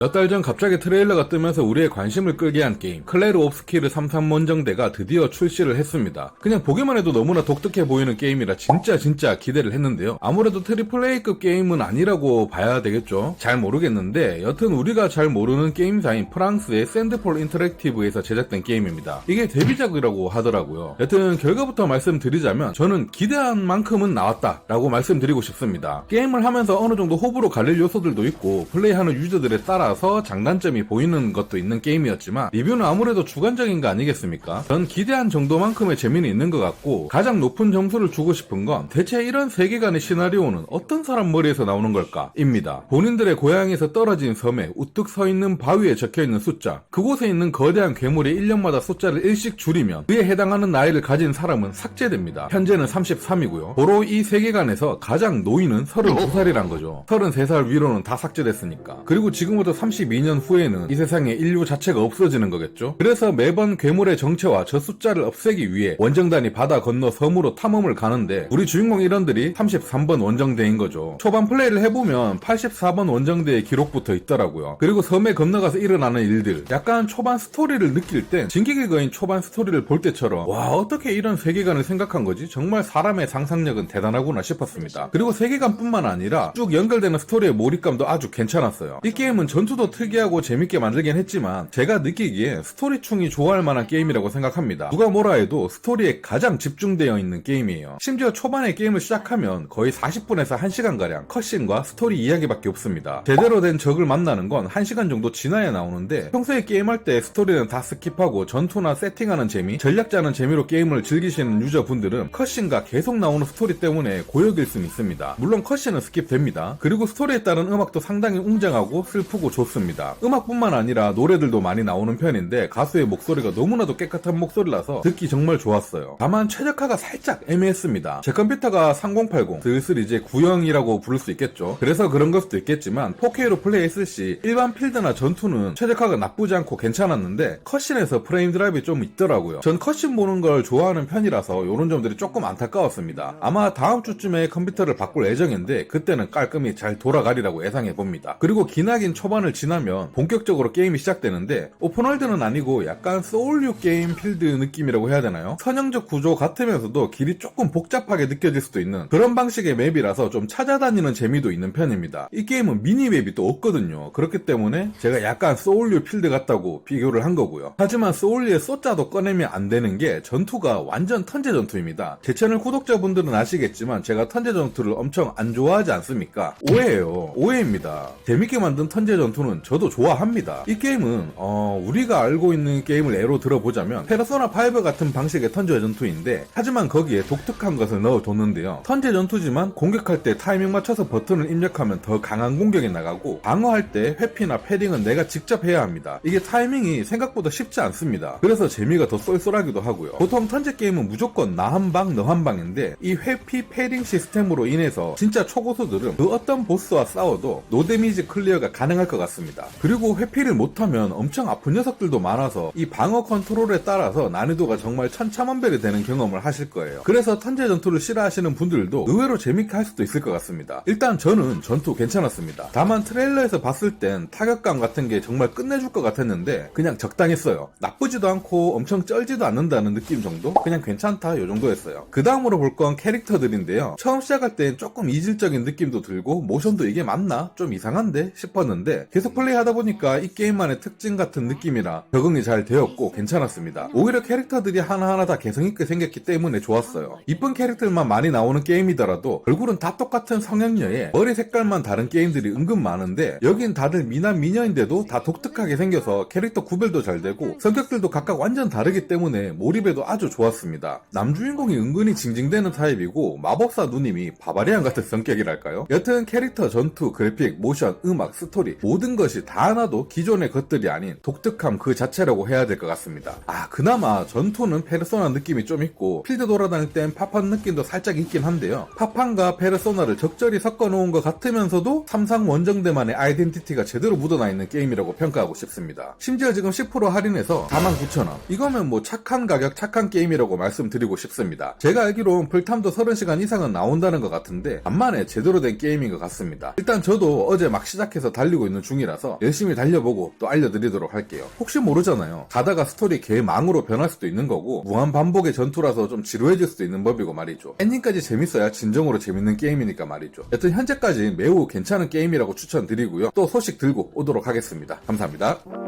몇 달 전 갑자기 트레일러가 뜨면서 우리의 관심을 끌게 한 게임 클레르 옵스키르 33원정대가 드디어 출시를 했습니다. 그냥 보기만 해도 너무나 독특해 보이는 게임이라 진짜 기대를 했는데요. 아무래도 트리플 A급 게임은 아니라고 봐야 되겠죠. 잘 모르겠는데 여튼 우리가 잘 모르는 게임사인 프랑스의 샌드폴 인터랙티브에서 제작된 게임입니다. 이게 데뷔작이라고 하더라고요. 여튼 결과부터 말씀드리자면 저는 기대한 만큼은 나왔다 라고 말씀드리고 싶습니다. 게임을 하면서 어느 정도 호불호 갈릴 요소들도 있고 플레이하는 유저들에 따라서 장단점이 보이는 것도 있는 게임이었지만 리뷰는 아무래도 주관적인 거 아니겠습니까? 전 기대한 정도만큼의 재미는 있는 것 같고 가장 높은 점수를 주고 싶은 건 대체 이런 세계관의 시나리오는 어떤 사람 머리에서 나오는 걸까? 입니다. 본인들의 고향에서 떨어진 섬에 우뚝 서 있는 바위에 적혀있는 숫자, 그곳에 있는 거대한 괴물이 1년마다 숫자를 1씩 줄이면 그에 해당하는 나이를 가진 사람은 삭제됩니다. 현재는 33이고요. 도로 이 세계관에서 가장 노인은 32살이란 거죠. 33살 위로는 다 삭제됐으니까. 그리고 지금부터 32년 후에는 이 세상에 인류 자체가 없어지는 거겠죠. 그래서 매번 괴물의 정체와 저 숫자를 없애기 위해 원정단이 바다 건너 섬으로 탐험을 가는데 우리 주인공 일원들이 33번 원정대인 거죠. 초반 플레이를 해보면 84번 원정대의 기록부터 있더라고요. 그리고 섬에 건너가서 일어나는 일들, 약간 초반 스토리를 느낄 땐 진격의 거인 초반 스토리를 볼 때처럼 와, 어떻게 이런 세계관을 생각한 거지? 정말 사람의 상상력은 대단하구나 싶었습니다. 그리고 세계관뿐만 아니라 쭉 연결되는 스토리의 몰입감도 아주 괜찮았어요. 이 게임은 전투도 특이하고 재밌게 만들긴 했지만 제가 느끼기에 스토리충이 좋아할 만한 게임이라고 생각합니다. 누가 뭐라 해도 스토리에 가장 집중되어 있는 게임이에요. 심지어 초반에 게임을 시작하면 거의 40분에서 1시간가량 컷신과 스토리 이야기밖에 없습니다. 제대로 된 적을 만나는 건 1시간 정도 지나야 나오는데 평소에 게임할 때 스토리는 다 스킵하고 전투나 세팅하는 재미, 전략 짜는 재미로 게임을 즐기시는 유저분들은 컷신과 계속 나오는 스토리 때문에 고역일 수는 있습니다. 물론 컷신은 스킵됩니다. 그리고 스토리에 따른 음악도 상당히 웅장하고 슬프고 좋습니다. 음악뿐만 아니라 노래들도 많이 나오는 편인데 가수의 목소리가 너무나도 깨끗한 목소리라서 듣기 정말 좋았어요. 다만 최적화가 살짝 애매했습니다. 제 컴퓨터가 3080, 슬슬 이제 구형이라고 부를 수 있겠죠. 그래서 그런 걸 수도 있겠지만 4K로 플레이했을 시 일반 필드나 전투는 최적화가 나쁘지 않고 괜찮았는데 컷신에서 프레임 드랍이 좀 있더라고요. 전 컷신 보는 걸 좋아하는 편이라서 이런 점들이 조금 안타까웠습니다. 아마 다음 주쯤에 컴퓨터를 바꿀 예정인데 그때는 깔끔히 잘 돌아가리라고 예상해봅니다. 그리고 기나긴 초반을 지나면 본격적으로 게임이 시작되는데 오픈월드는 아니고 약간 소울류 게임 필드 느낌이라고 해야 되나요? 선형적 구조 같으면서도 길이 조금 복잡하게 느껴질 수도 있는 그런 방식의 맵이라서 좀 찾아다니는 재미도 있는 편입니다. 이 게임은 미니맵이 또 없거든요. 그렇기 때문에 제가 약간 소울류 필드 같다고 비교를 한 거고요. 하지만 소울류의 쏘자도 꺼내면 안 되는 게 전투가 완전 턴제 전투입니다. 제 채널 구독자분들은 아시겠지만 제가 턴제 전투를 엄청 안 좋아하지 않습니까? 오해예요. 오해입니다. 재밌게 만든 턴제 전투는 저도 좋아합니다. 이 게임은 우리가 알고 있는 게임을 예로 들어보자면 페르소나 5 같은 방식의 턴제 전투인데 하지만 거기에 독특한 것을 넣어뒀는데요. 턴제 전투지만 공격할 때 타이밍 맞춰서 버튼을 입력하면 더 강한 공격이 나가고 방어할 때 회피나 패딩은 내가 직접 해야 합니다. 이게 타이밍이 생각보다 쉽지 않습니다. 그래서 재미가 더 쏠쏠하기도 하고요. 보통 턴제 게임은 무조건 나 한 방, 너 한 방인데 이 회피 패딩 시스템으로 인해서 진짜 초고수들은 그 어떤 보스와 싸워도 노 데미지 클리어가 가능할 것 같습니다. 그리고 회피를 못하면 엄청 아픈 녀석들도 많아서 이 방어 컨트롤에 따라서 난이도가 정말 천차만별이 되는 경험을 하실 거예요. 그래서 턴제 전투를 싫어하시는 분들도 의외로 재밌게 할 수도 있을 것 같습니다. 일단 저는 전투 괜찮았습니다. 다만 트레일러에서 봤을 땐 타격감 같은 게 정말 끝내줄 것 같았는데 그냥 적당했어요. 나쁘지도 않고 엄청 쩔지도 않는다는 느낌 정도? 그냥 괜찮다 요 정도였어요. 그 다음으로 볼 건 캐릭터들인데요. 처음 시작할 땐 조금 이질적인 느낌도 들고 모션도 이게 맞나? 좀 이상한데? 싶었는데 계속 플레이하다 보니까 이 게임만의 특징 같은 느낌이라 적응이 잘 되었고 괜찮았습니다. 오히려 캐릭터들이 하나하나 다 개성있게 생겼기 때문에 좋았어요. 이쁜 캐릭터들만 많이 나오는 게임이더라도 얼굴은 다 똑같은 성형녀에 머리 색깔만 다른 게임들이 은근 많은데 여긴 다들 미남 미녀인데도 다 독특하게 생겨서 캐릭터 구별도 잘 되고 성격들도 각각 완전 다르기 때문에 몰입에도 아주 좋았습니다. 남주인공이 은근히 징징대는 타입이고 마법사 누님이 바바리안 같은 성격이랄까요? 여튼 캐릭터, 전투, 그래픽, 모션, 음악, 스토리 모든 것이 다 하나도 기존의 것들이 아닌 독특함 그 자체라고 해야 될 것 같습니다. 그나마 전투는 페르소나 느낌이 좀 있고 필드 돌아다닐 땐 파판 느낌도 살짝 있긴 한데요. 파판과 페르소나를 적절히 섞어놓은 것 같으면서도 삼상 원정대만의 아이덴티티가 제대로 묻어나 있는 게임이라고 평가하고 싶습니다. 심지어 지금 10% 할인해서 49,000원. 이거면 뭐 착한 가격, 착한 게임이라고 말씀드리고 싶습니다. 제가 알기론 풀탐도 30시간 이상은 나온다는 것 같은데 간만에 제대로 된 게임인 것 같습니다. 일단 저도 어제 막 시작해서 달리고 있는 중이라서 열심히 달려보고 또 알려드리도록 할게요. 혹시 모르잖아요. 가다가 스토리 개망으로 변할 수도 있는 거고 무한 반복의 전투라서 좀 지루해질 수도 있는 법이고 말이죠. 엔딩까지 재밌어야 진정으로 재밌는 게임이니까 말이죠. 여튼 현재까지 매우 괜찮은 게임이라고 추천드리고요. 또 소식 들고 오도록 하겠습니다. 감사합니다.